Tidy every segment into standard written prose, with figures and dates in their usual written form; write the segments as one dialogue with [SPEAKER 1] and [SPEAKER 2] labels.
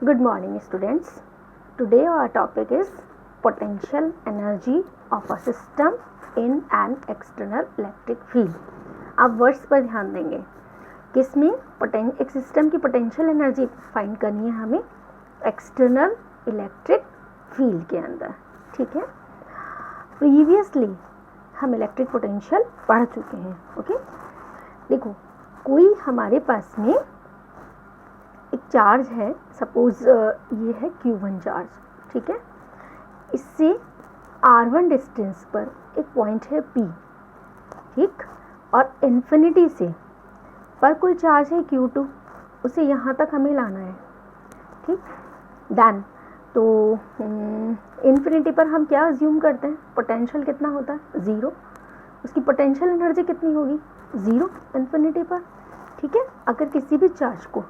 [SPEAKER 1] Good morning students. Today our topic is potential energy of a system in an external electric field. आप words पर ध्यान देंगे किसमें एक सिस्टम की पोटेंशियल एनर्जी फाइंड करनी है हमें एक्सटर्नल इलेक्ट्रिक फील्ड के अंदर. ठीक है, प्रीवियसली हम इलेक्ट्रिक पोटेंशियल पढ़ चुके हैं. ओके, देखो कोई हमारे पास में एक चार्ज है, सपोज ये है Q1 चार्ज. ठीक है, इससे R1 डिस्टेंस पर एक पॉइंट है P. ठीक, और इन्फिनिटी से पर कोई चार्ज है Q2, उसे यहाँ तक हमें लाना है. ठीक, डन. तो इन्फिनिटी पर हम क्या अज्यूम करते हैं, पोटेंशियल कितना होता है, ज़ीरो. उसकी पोटेंशियल एनर्जी कितनी होगी, ज़ीरो इन्फिनिटी पर. ठीक है, अगर किसी भी चार्ज को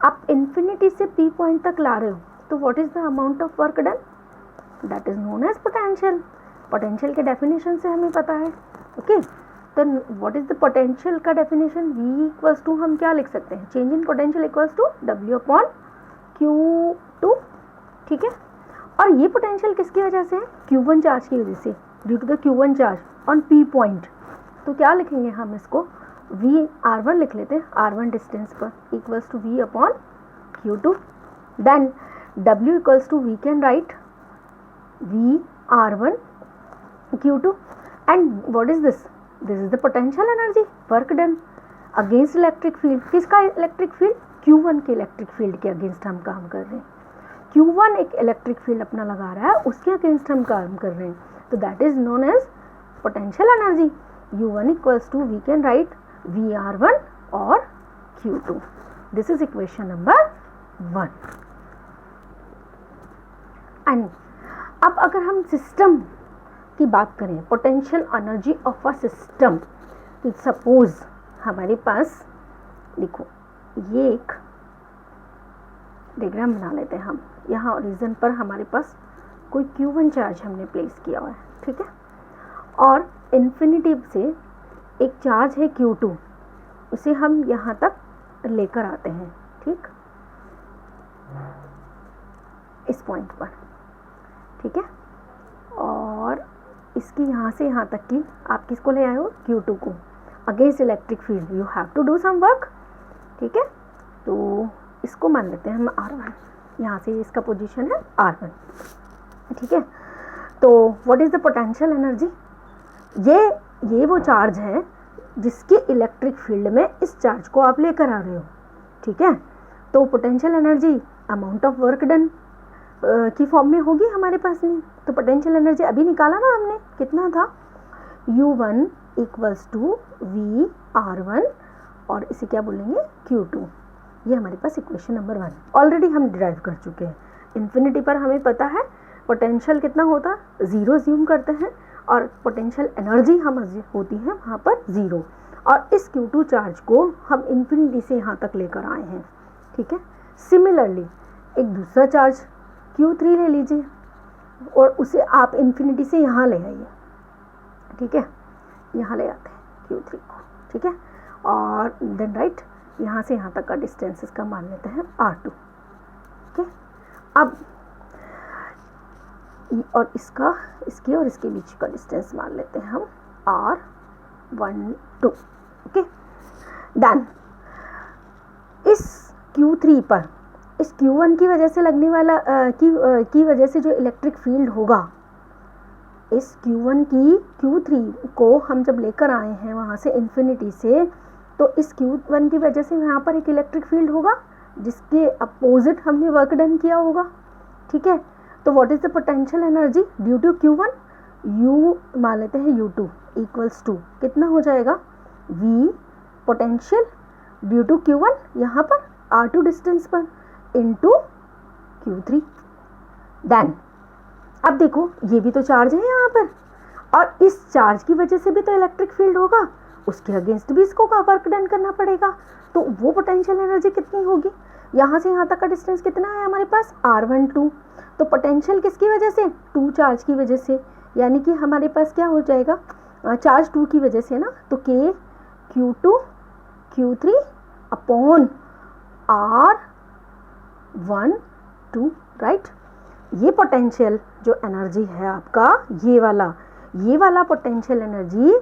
[SPEAKER 1] आप इन्फिनिटी से P पॉइंट तक ला रहे हो तो what is the amount of work done, that is known as potential. Potential के डेफिनेशन से हमें पता है. ओके, तो व्हाट इज़ द पोटेंशियल का डेफिनेशन, V इक्वल्स टू हम क्या लिख सकते हैं, change in potential equals to W upon Q2. ठीक है, और ये पोटेंशियल किसकी वजह से है, Q1 चार्ज की वजह से, due to the Q1 charge on P point. तो क्या लिखेंगे हम इसको, V R1 लिख लेते हैं, R1 डिस्टेंस पर equals to V upon Q2. Then W equals to we can write V R1 Q2. And what is this is the potential energy work done against electric field. किसका electric field, Q1 के electric field के against हम काम कर रहे हैं. Q1 एक electric field अपना लगा रहा है, उसके अगेंस्ट हम काम कर रहे हैं. तो that is known as potential energy. U1 equals to we can write VR1 और Q2. This is equation number 1. एंड अब अगर हम सिस्टम की बात करें, potential energy of a system, तो सपोज हमारे पास देखो ये एक डायग्राम बना लेते हैं हम. यहाँ ओरिजिन पर हमारे पास कोई Q1 चार्ज हमने प्लेस किया हुआ है. ठीक है, और इन्फिनिटी से एक चार्ज है Q2, उसे हम यहाँ तक लेकर आते हैं. ठीक, इस पॉइंट पर. ठीक है, और इसकी यहाँ से यहाँ तक की आप किसको ले आए हो, Q2 को, against electric field you have to do some work. ठीक है, तो इसको मान लेते हैं हम R1, यहाँ से इसका पोजीशन है R1. ठीक है, तो what is the potential energy, ये वो चार्ज है जिसके इलेक्ट्रिक फील्ड में इस चार्ज को आप लेकर आ रहे हो. ठीक है, तो potential energy amount of work done की फॉर्म में होगी हमारे पास में. तो पोटेंशियल एनर्जी अभी निकाला ना हमने, कितना था, U1 equals to V R1 और इसे क्या बोलेंगे, Q2. ये हमारे पास इक्वेशन नंबर 1 ऑलरेडी हम डिराइव कर चुके हैं. इन्फिनिटी पर हमें पता है पोटेंशियल कितना होता है, ज़ीरो अज्यूम करते हैं, और पोटेंशियल एनर्जी हम होती है वहाँ पर ज़ीरो. और इस Q2 चार्ज को हम इन्फिनिटी से यहाँ तक लेकर आए हैं. ठीक है, सिमिलरली एक दूसरा चार्ज Q3 ले लीजिए और उसे आप इन्फिनिटी से यहाँ ले आइए. ठीक है, यहाँ ले आते हैं Q3 को. ठीक है, और देन राइट यहाँ से यहाँ तक का डिस्टेंस इसका मान लेते हैं R2. ठीक है, अब और इसके और इसके बीच का डिस्टेंस मान लेते हैं हम R12. Okay, done. इस Q3 पर इस Q1 की वजह से लगने वाला की वजह से जो इलेक्ट्रिक फील्ड होगा, इस Q1 की Q3 को हम जब लेकर आए हैं वहाँ से इन्फिनिटी से, तो इस Q1 की वजह से यहाँ पर एक इलेक्ट्रिक फील्ड होगा जिसके अपोजिट हमने वर्क डन किया होगा. ठीक है, तो what is the potential energy due to Q1, U मान लेते हैं U2 इक्वल्स टू कितना हो जाएगा, V potential due to Q1 यहाँ पर R2 डिस्टेंस पर इनटू Q3. देन अब देखो ये भी तो चार्ज है यहाँ पर, और इस चार्ज की वजह से भी तो इलेक्ट्रिक फील्ड होगा, उसके अगेंस्ट भी इसको वर्क डन करना पड़ेगा. तो वो पोटेंशियल एनर्जी कितनी होगी, यहाँ से यहाँ तक का डिस्टेंस कितना है हमारे पास, R12. तो पोटेंशियल किसकी वजह से, 2 चार्ज की वजह से, यानी कि हमारे पास क्या हो जाएगा, चार्ज 2 की वजह से ना, तो K Q2 Q3 upon R1 2, right. ये पोटेंशियल जो एनर्जी है आपका, ये वाला पोटेंशियल एनर्जी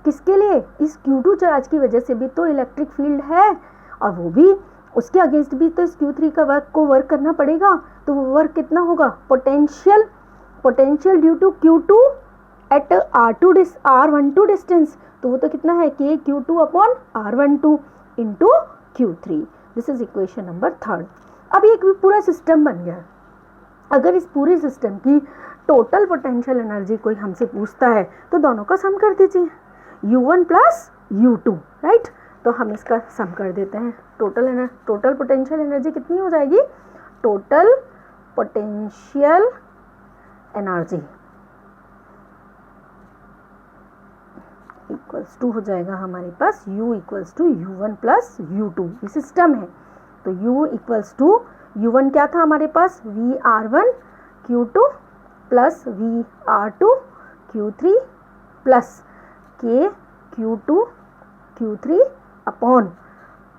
[SPEAKER 1] किसके लिए? इस Q2 चार्ज की वजह से भी तो इलेक्ट्रिक फील्ड है, और वो भी उसके अगेंस्ट भी तो इस Q3 का वर्क करना पड़ेगा। तो वो वर्क कितना होगा? Potential due to Q2 at R12 distance, तो वो तो कितना है? K Q2 upon R12 into Q3। This is equation number 3। अब ये पूरा सिस्टम बन गया। अगर इस पूरे सिस्टम की टोटल पोटेंशियल एनर्जी कोई हमसे पूछता है तो दोनों का सम कर दीजिए, U1 प्लस U2, राइट। तो हम इसका सम कर देते हैं। टोटल पोटेंशियल एनर्जी कितनी हो जाएगी? Total potential energy equals to हो जाएगा हमारे पास U equals to U1 plus U2। ये सिस्टम है, तो U इक्वल्स टू U1 क्या था हमारे पास? VR1 Q2 plus VR2 Q3 plus K Q2 Q3 upon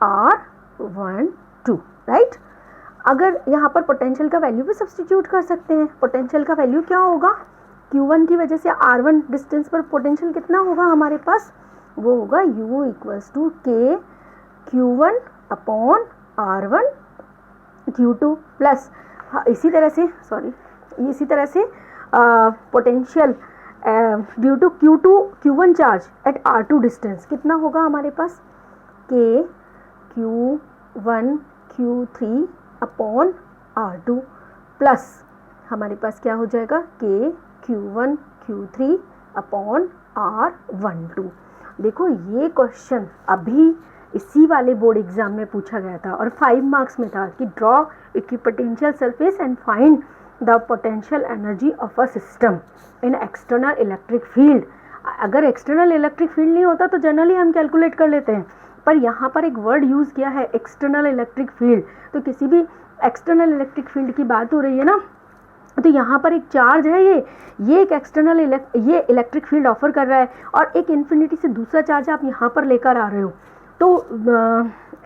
[SPEAKER 1] R12, right. अगर यहाँ पर पोटेंशियल का वैल्यू भी सब्स्टिट्यूट कर सकते हैं। पोटेंशियल का वैल्यू क्या होगा? Q1 की वजह से R1 डिस्टेंस पर पोटेंशियल कितना होगा हमारे पास? वो होगा U equals to K Q1 upon R1 Q2 plus इसी तरह से potential due to Q1 charge at R2 distance कितना होगा हमारे पास? K Q1 Q3 upon R2 plus हमारे पास क्या हो जाएगा? K Q1 Q3 upon R12। देखो ये क्वेश्चन अभी इसी वाले बोर्ड एग्जाम में पूछा गया था और 5 मार्क्स में था कि draw equipotential surface and find the potential energy of a system in external electric field. अगर एक्सटर्नल इलेक्ट्रिक फील्ड नहीं होता तो जनरली हम कैलकुलेट कर लेते हैं, पर यहाँ पर एक वर्ड यूज़ किया है एक्सटर्नल इलेक्ट्रिक फील्ड। तो किसी भी एक्सटर्नल इलेक्ट्रिक फील्ड की बात हो रही है ना, तो यहाँ पर एक चार्ज है, ये एक एक्सटर्नल ये इलेक्ट्रिक फील्ड ऑफर कर रहा है और एक इन्फिनिटी से दूसरा चार्ज आप यहाँ पर लेकर आ रहे हो। तो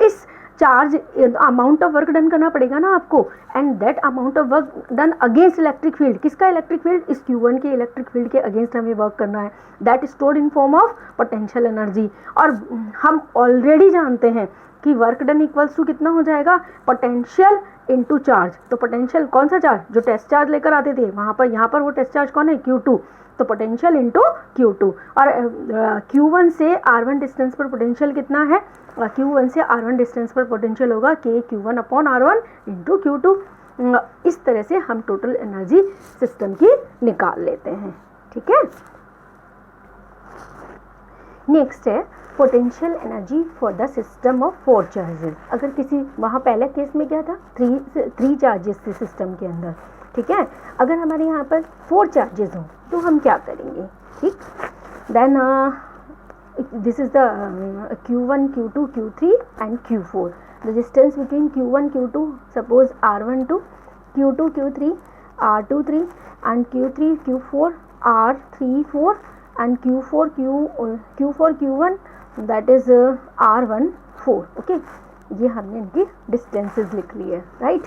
[SPEAKER 1] इस charge amount of work done करना पड़ेगा ना आपको, and that amount of work done against electric field. किसका इलेक्ट्रिक फील्ड? इस Q1 के इलेक्ट्रिक फील्ड के अगेंस्ट हमें वर्क करना है। That stored in form of potential energy. और हम ऑलरेडी जानते हैं कि वर्क डन इक्वल्स टू कितना हो जाएगा? Potential into charge. तो पोटेंशियल कौन सा चार्ज? जो टेस्ट चार्ज लेकर आते थे वहाँ पर, यहाँ पर वो टेस्ट चार्ज कौन है? Q2। तो पोटेंशियल इनटू Q2। और Q1 से R1 डिस्टेंस पर पोटेंशियल कितना है? Q1 से R1 डिस्टेंस पर पोटेंशियल होगा K Q1 upon R1 into Q2। इस तरह से हम टोटल एनर्जी सिस्टम की निकाल लेते हैं, ठीक है। नेक्स्ट है potential energy for the system of 4 charges. अगर किसी वहाँ पहले केस में क्या था? 3 चार्जेस थे सिस्टम के अंदर, ठीक है। अगर हमारे यहाँ पर 4 चार्जेस हों तो हम क्या करेंगे? ठीक, then this is the Q1 Q2 Q3 and Q4. The distance between Q1 Q2, suppose R12, Q2 Q3 R23 and Q3 Q4 R34 and Q4 Q1, that is R14. Okay, ये हमने इनकी distances लिख ली है, right.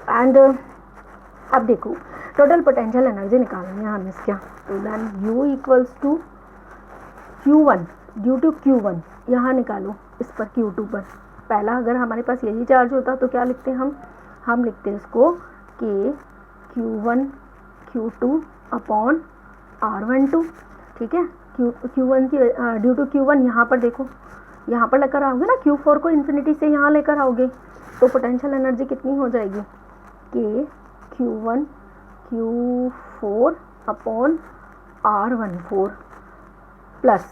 [SPEAKER 1] And अब देखो total potential energy निकालनी है हमें इसका। तो then U equals to Q1 due to Q1, यहाँ निकालो इस पर Q2 पर। पहला अगर हमारे पास यही चार्ज होता तो क्या लिखते हैं हम लिखते हैं इसको K Q1 Q2 upon R12, ठीक है। Q1 की ड्यू टू Q1 यहाँ पर देखो, यहाँ पर लेकर आओगे ना, Q4 को इन्फिनिटी से यहाँ लेकर आओगे तो पोटेंशियल एनर्जी कितनी हो जाएगी? K Q1 Q4 upon R14 plus,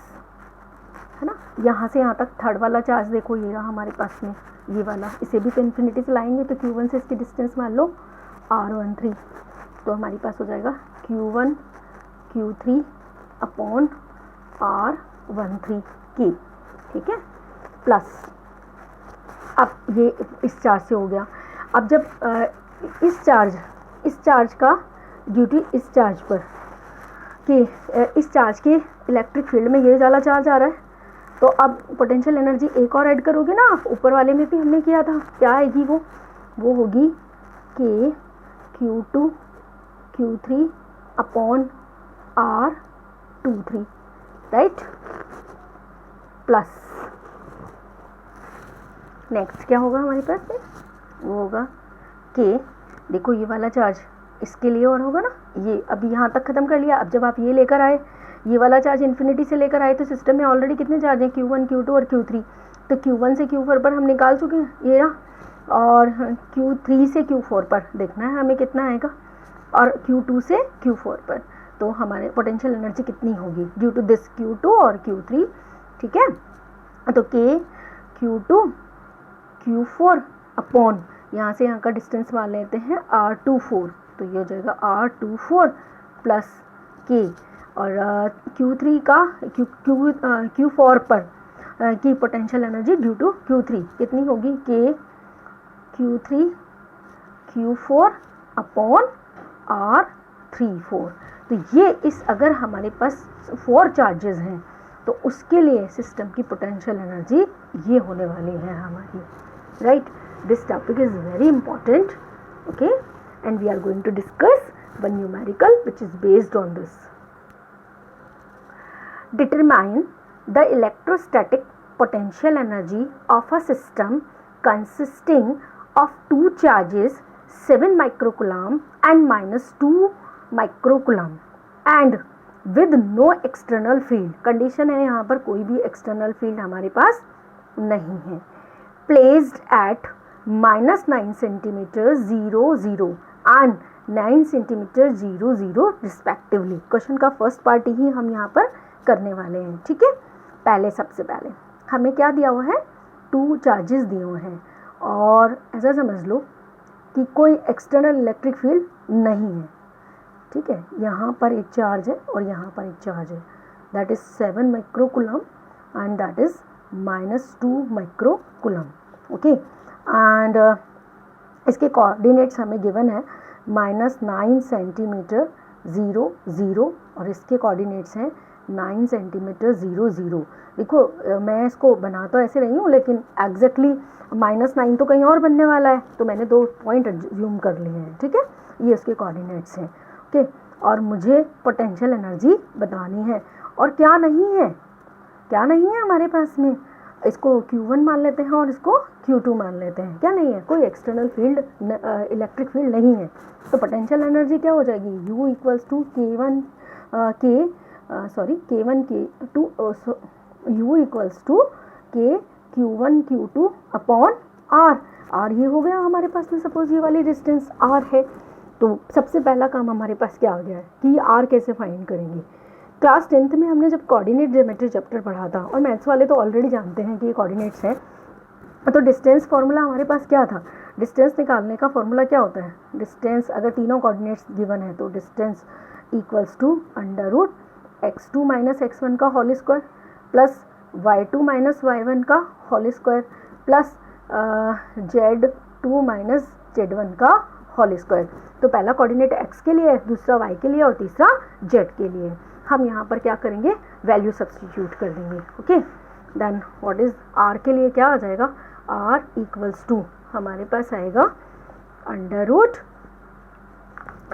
[SPEAKER 1] है ना, यहाँ से यहाँ तक थर्ड वाला चार्ज देखो, ये रहा हमारे पास में, ये वाला, इसे भी तो इन्फिनिटी से लाएंगे तो Q1 से इसकी डिस्टेंस मान लो R13, तो हमारे पास हो जाएगा Q1 Q3 upon R13 K, ठीक है, प्लस अब ये इस चार्ज से हो गया। अब जब इस चार्ज का ड्यूटी इस चार्ज पर कि इस चार्ज के इलेक्ट्रिक फील्ड में ये वाला चार्ज आ रहा है, तो अब पोटेंशियल एनर्जी एक और ऐड करोगे ना आप, ऊपर वाले में भी हमने किया था, क्या आएगी वो होगी K Q2 Q3 upon R23, right, plus next क्या होगा हमारे पास में, वो होगा K, देखो ये वाला चार्ज इसके लिए और होगा ना, ये अभी यहाँ तक ख़त्म कर लिया। अब जब आप ये लेकर आए, ये वाला चार्ज इन्फिनिटी से लेकर आए, तो सिस्टम में ऑलरेडी कितने चार्ज हैं, Q1 Q2 और Q3, तो Q1 से Q4 पर हम निकाल चुके हैं ये ना, और Q3 से Q4 पर देखना है हमें कितना आएगा, और Q2 से Q4 पर, तो हमारे पोटेंशियल एनर्जी कितनी होगी ड्यू टू दिस Q2 और Q3, ठीक है। तो K Q2 Q4 अपॉन यहाँ से यहाँ का डिस्टेंस मान लेते हैं R24, तो ये हो जाएगा R24 प्लस K, और Q3 का Q4 पर की potential energy due to Q3 कितनी होगी, K Q3 Q4 upon R34। तो ये इस अगर हमारे पास 4 चार्जेस हैं तो उसके लिए सिस्टम की पोटेंशियल एनर्जी ये होने वाली है हमारी, right. This topic is very important, okay, and we are going to discuss one numerical which is based on this. Determine the electrostatic potential energy of a system consisting of 2 charges 7 microcoulomb and -2 microcoulomb and with no external field। Condition है यहाँ पर कोई भी external field हमारे पास नहीं है। Placed at -9 centimeter 0 0 and 9 centimeter 0 0 respectively। Question का first part ही हम यहाँ पर करने वाले हैं, ठीक है। पहले सबसे पहले हमें क्या दिया हुआ है, 2 चार्जेस दिए हुए हैं, और ऐसा समझ लो कि कोई एक्सटर्नल इलेक्ट्रिक फील्ड नहीं है, ठीक है। यहाँ पर एक चार्ज है और यहाँ पर एक चार्ज है, that is 7 microcoulomb and that is -2 microcoulomb, okay. And इसके कोऑर्डिनेट्स हमें गिवन है -9 सेंटीमीटर 0 0 और इसके कोऑर्डिनेट्स हैं 9 सेंटीमीटर 0 0। देखो मैं इसको बना तो ऐसे रही हूँ, लेकिन एग्जैक्टली -9 तो कहीं और बनने वाला है, तो मैंने 2 पॉइंट ज्यूम कर लिए हैं, ठीक है। ये उसके कोऑर्डिनेट्स हैं, ओके। और मुझे पोटेंशियल एनर्जी बतानी है, और क्या नहीं है, क्या नहीं है हमारे पास में, इसको Q1 मान लेते हैं और इसको Q2 मान लेते हैं। क्या नहीं है, कोई एक्सटर्नल फील्ड इलेक्ट्रिक फील्ड नहीं है, तो पोटेंशियल एनर्जी क्या हो जाएगी, U equals to K1 K2 U equals to K Q1 Q2 upon R ये हो गया हमारे पास में। सपोज ये वाली डिस्टेंस R है, तो सबसे पहला काम हमारे पास क्या हो गया है कि R कैसे फाइंड करेंगे। क्लास 10th में हमने जब कोऑर्डिनेट ज्योमेट्री चैप्टर पढ़ा था, और मैथ्स वाले तो ऑलरेडी जानते हैं कि ये कोऑर्डिनेट्स हैं, तो डिस्टेंस फार्मूला हमारे पास क्या था, डिस्टेंस निकालने का फार्मूला क्या होता है, डिस्टेंस अगर तीनों कोऑर्डिनेट्स गिवन है तो distance equals to √x2 - x1 का whole square plus y2 - y1 का whole square plus z2 - z1 का होल स्क्वायर। तो पहला कोऑर्डिनेट x के लिए, दूसरा y के लिए और तीसरा z के लिए। हम यहाँ पर क्या करेंगे, वैल्यू सब्स्टिट्यूट कर देंगे, okay. Then what is r के लिए क्या आ जाएगा, r इक्वल्स टू हमारे पास आएगा √,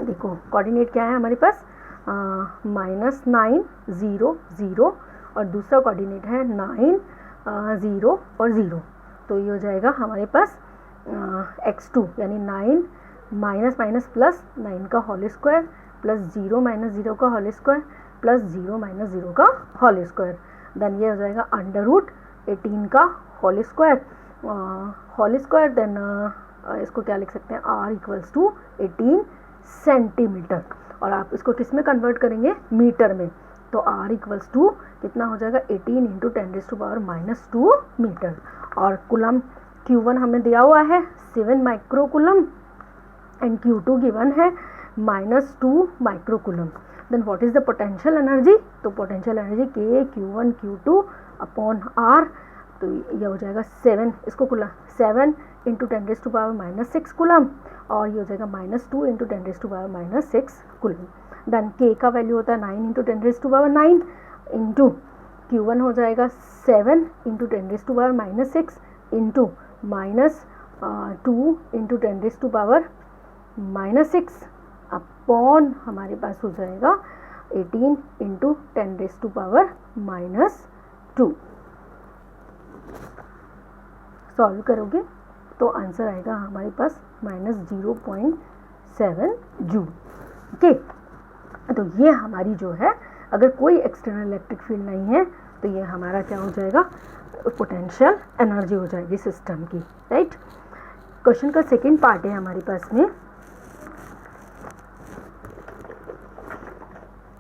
[SPEAKER 1] देखो कोऑर्डिनेट क्या है हमारे पास, -9 0 0 और दूसरा कोऑर्डिनेट है 9 0 और 0, तो ये हो जाएगा हमारे पास x2 यानी 9 माइनस प्लस 9 का होल स्क्वायर प्लस 0 - 0 का होल स्क्वायर प्लस 0 - 0 का होल स्क्वायर। देन ये हो जाएगा √18 का होल स्क्वायर देन इसको क्या लिख सकते हैं, r इक्वल्स टू 18 सेंटीमीटर, और आप इसको किस में कन्वर्ट करेंगे, मीटर में, तो r इक्वल्स टू कितना हो जाएगा 18 × 10⁻² मीटर। और कुलम Q1 हमें दिया हुआ है 7 माइक्रोकुलम एंड Q2 गिवन है -2 microcoulomb. Then what is the potential energy, तो potential energy K Q1 Q2 upon R, तो ये हो जाएगा 7, इसको 7 × 10⁻6 कुलम, और ये हो जाएगा -2 × 10⁻6 कुलम। देन K का वैल्यू होता है 9 × 10⁻9 इंटू Q1 हो जाएगा 7 × 10⁻6 इंटू -2 × -6 अपॉन हमारे पास हो जाएगा 18 इंटू 10⁻⁻²। सॉल्व करोगे तो आंसर आएगा हमारे पास -0.7 जूल। ओके, तो ये हमारी जो है, अगर कोई एक्सटर्नल इलेक्ट्रिक फील्ड नहीं है तो ये हमारा क्या हो जाएगा, पोटेंशियल एनर्जी हो जाएगी सिस्टम की, राइट। क्वेश्चन का सेकंड पार्ट है हमारे पास में,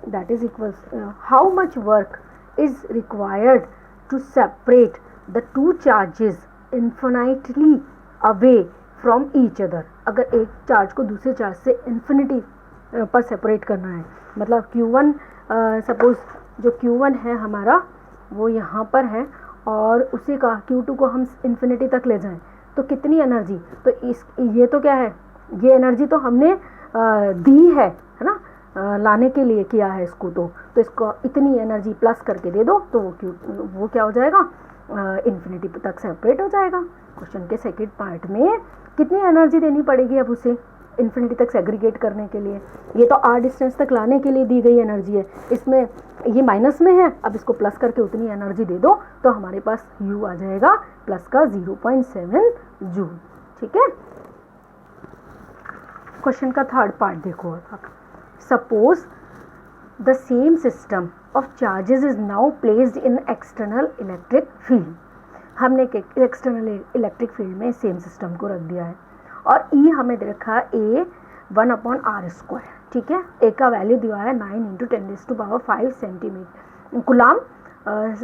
[SPEAKER 1] that is equals how much work is required to separate the two charges infinitely away from each other. अगर एक चार्ज को दूसरे चार्ज से इन्फिनिटी पर सेपरेट करना है, मतलब Q1 सपोज जो Q1 है हमारा वो यहाँ पर है और उसी का Q2 को हम इन्फिनिटी तक ले जाएं तो कितनी एनर्जी, तो ये तो क्या है, ये एनर्जी तो हमने दी है ना, लाने के लिए किया है इसको, तो इसको इतनी एनर्जी प्लस करके दे दो तो वो क्या हो जाएगा, इन्फिनिटी तक सेपरेट हो जाएगा। क्वेश्चन के सेकंड पार्ट में कितनी एनर्जी देनी पड़ेगी अब उसे इन्फिनिटी तक सेग्रीगेट करने के लिए, ये तो r डिस्टेंस तक लाने के लिए दी गई एनर्जी है, इसमें ये माइनस में है, अब इसको प्लस करके उतनी एनर्जी दे दो तो हमारे पास u आ जाएगा प्लस का 0.7 जूल। ठीक है, क्वेश्चन का थर्ड पार्ट देखो आप, suppose the same system of charges is now placed in external electric field. हमने एक्सटर्नल इलेक्ट्रिक फील्ड में सेम सिस्टम को रख दिया है और E हमें दे रखा है A 1/r²। ठीक है, A का वैल्यू दिया है 9 × 10⁵ centimetre coulomb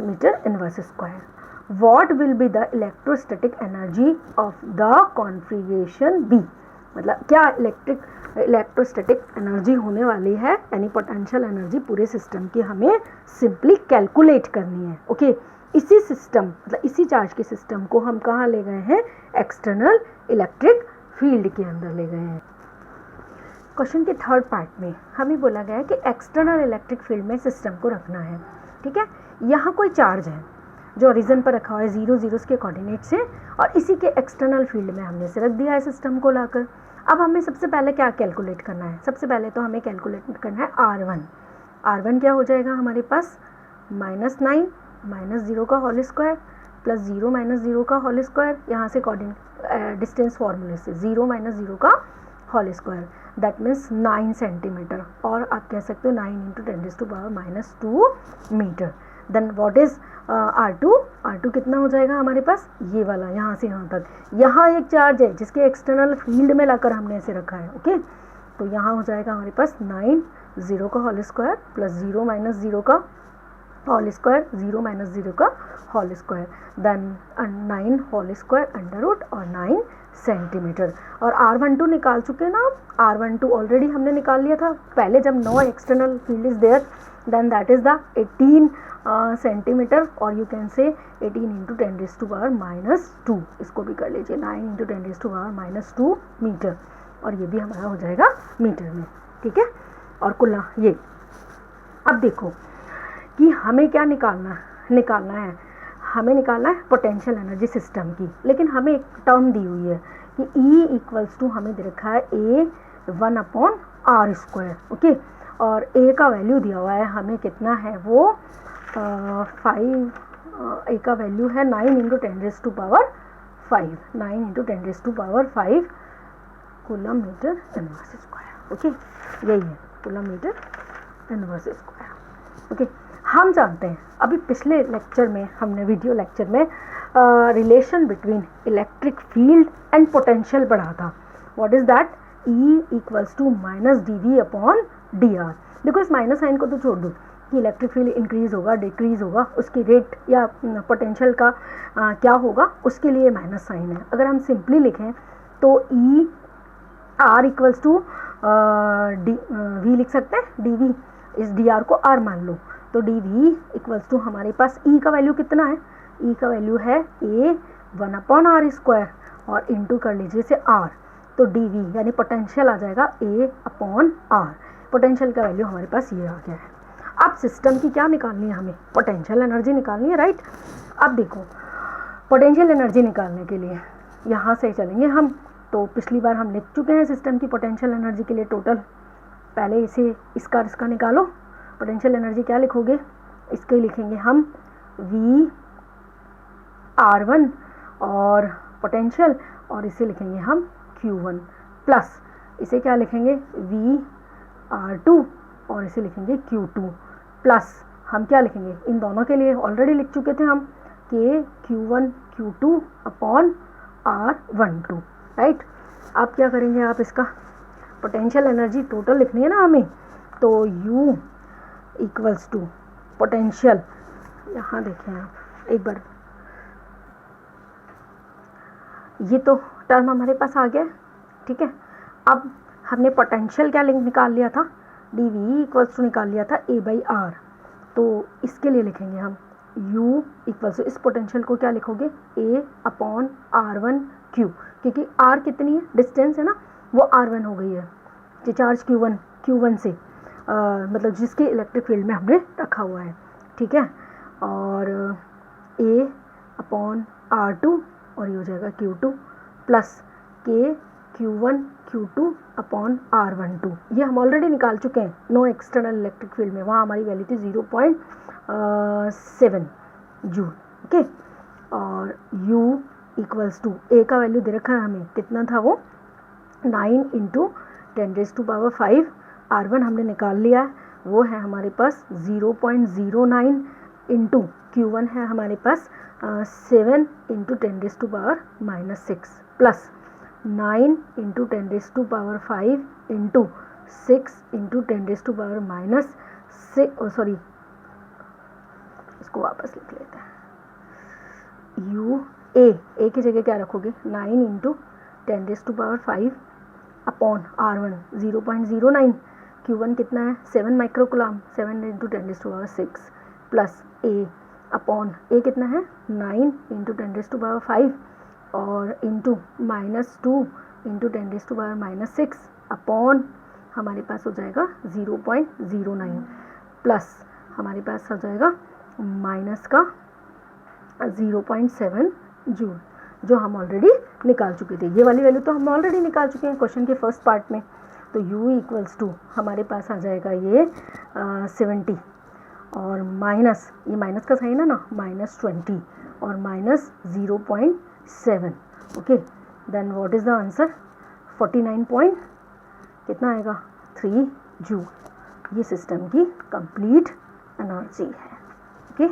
[SPEAKER 1] metre inverse square. What will be the electrostatic energy of the configuration B, मतलब क्या इलेक्ट्रोस्टैटिक एनर्जी होने वाली है, यानी पोटेंशियल एनर्जी पूरे सिस्टम की हमें सिंपली कैलकुलेट करनी है। ओके, इसी सिस्टम मतलब इसी चार्ज के सिस्टम को हम कहाँ ले गए हैं, एक्सटर्नल इलेक्ट्रिक फील्ड के अंदर ले गए हैं। क्वेश्चन के थर्ड पार्ट में हमें बोला गया है कि एक्सटर्नल इलेक्ट्रिक फील्ड में सिस्टम को रखना है। ठीक है, यहाँ कोई चार्ज है जो ओरिजिन पर रखा हुआ है 0 0 के कोऑर्डिनेट से, और इसी के एक्सटर्नल फील्ड में हमने से रख दिया है सिस्टम को लाकर। अब हमें सबसे पहले क्या कैलकुलेट करना है, सबसे पहले तो हमें कैलकुलेट करना है R1 क्या हो जाएगा हमारे पास, -9 -0 का होल स्क्वायर प्लस 0 -0 का होल स्क्वायर, यहाँ से डिस्टेंस फॉर्मूले से 0 -0 का whole square, that means 9 centimetre, और आप कह सकते हो 9 × 10⁻²मीटर। देन व्हाट इज R2 कितना हो जाएगा हमारे पास, ये वाला यहाँ से यहाँ तक, यहाँ एक चार्ज है जिसके एक्सटर्नल फील्ड में लाकर हमने इसे रखा है। ओके, तो यहाँ हो जाएगा हमारे पास 9 0 का होल स्क्वायर प्लस 0 -0 का होल स्क्वायर, 0 -0 का whole square, then 9 whole square √ और 9 सेंटीमीटर। और R12 निकाल चुके हैं ना, R12 ऑलरेडी हमने निकाल लिया था पहले जब no external field is there, then that is the 18 centimetre, और यू कैन से 18 × 10⁻², इसको भी कर लीजिए 9 × 10⁻² मीटर, और ये भी हमारा हो जाएगा मीटर में। ठीक है, और कुल ये अब देखो कि हमें क्या निकालना है, हमें निकालना है पोटेंशियल एनर्जी सिस्टम की, लेकिन हमें एक टर्म दी हुई है कि E = हमें दे रखा है A 1/r²। ओके, और A का वैल्यू दिया हुआ है हमें कितना है वो 5, A का वैल्यू है 9 × 10⁵ coulomb metre inverse square. Okay, यही है coulomb metre inverse square. Okay, हम जानते हैं अभी पिछले लेक्चर में हमने वीडियो लेक्चर में relation between electric field and potential पढ़ा था। What is that, E = -dV/dr। देखो इस माइनस साइन को तो छोड़ दो कि इलेक्ट्रिक फील्ड इंक्रीज होगा डिक्रीज होगा, उसकी रेट या पोटेंशियल का क्या होगा उसके लिए माइनस साइन है। अगर हम सिंपली लिखें तो R = V लिख सकते हैं, dV, इस dr को R मान लो, तो dV = हमारे पास E का वैल्यू कितना है, E का वैल्यू है A 1/r² और इंटू कर लीजिए से R, तो dV यानी पोटेंशियल आ जाएगा A/r। पोटेंशियल का वैल्यू हमारे पास ये आ गया है। अब सिस्टम की क्या निकालनी है, हमें पोटेंशियल एनर्जी निकालनी है, राइट। अब देखो पोटेंशियल एनर्जी निकालने के लिए यहाँ से चलेंगे हम तो पिछली बार हम लिख चुके हैं सिस्टम की पोटेंशियल एनर्जी के लिए टोटल। पहले इसे इसका निकालो। पोटेंशियल एनर्जी क्या लिखोगे, इसके लिखेंगे हम VR1 और पोटेंशियल, और इसे लिखेंगे हम Q1 प्लस इसे क्या लिखेंगे VR2 और इसे लिखेंगे Q2 प्लस हम क्या लिखेंगे, इन दोनों के लिए ऑलरेडी लिख चुके थे हम कि Q1 Q2 upon R12, right. आप क्या करेंगे, आप इसका पोटेंशियल एनर्जी टोटल लिखनी है ना हमें, तो U इक्वल्स टू पोटेंशियल, यहाँ देखें आप एक बार, ये तो टर्म हमारे पास आ गया, ठीक है। अब हमने पोटेंशियल क्या लिंक निकाल लिया था, dV इक्वल्स टू निकाल लिया था A/R, तो इसके लिए लिखेंगे हम U इक्वल्स टू, इस पोटेंशियल को क्या लिखोगे A/R1Q, क्योंकि R कितनी है, डिस्टेंस है ना, वो R1 हो गई है, जो चार्ज Q1 से मतलब जिसके इलेक्ट्रिक फील्ड में हमने रखा हुआ है, ठीक है। और A/R2 और ये हो जाएगा Q2 plus K Q1 Q2 upon R12, ये हम ऑलरेडी निकाल चुके हैं नो एक्सटर्नल इलेक्ट्रिक फील्ड में, वहाँ हमारी वैल्यू थी 0.7 जूल, ओके। और U इक्वल्स टू, A का वैल्यू दे रखा है हमें, कितना था वो 9 × 10⁵, R1 हमने निकाल लिया है, वो है हमारे पास 0.09 इंटू Q1 है हमारे पास 7 × 10⁻⁻6 प्लस 9 × 10⁵ इंटू 6 × 10⁻⁻6, सॉरी इसको वापस लिख लेते हैं, A की जगह क्या रखोगे 9 × 10⁵ अपॉन R1 0.09, Q1 कितना है 7 microcoulomb, 7 × 10⁻6 plus A upon A कितना है 9 × 10⁵ और इंटू -2 × 10⁻⁻6 अपॉन हमारे पास हो जाएगा 0.09 प्लस हमारे पास हो जाएगा माइनस का 0.7 जूल, जो हम ऑलरेडी निकाल चुके थे। ये वाली वैल्यू तो हम ऑलरेडी निकाल चुके हैं क्वेश्चन के फर्स्ट पार्ट में। तो U इक्वल्स टू हमारे पास आ जाएगा ये 70 और माइनस, ये माइनस का साइन है ना, -20 और -0.7, okay. Then what is the answer 49 कितना आएगा 3 जूल, ये सिस्टम की कंप्लीट एनर्जी है, ओके।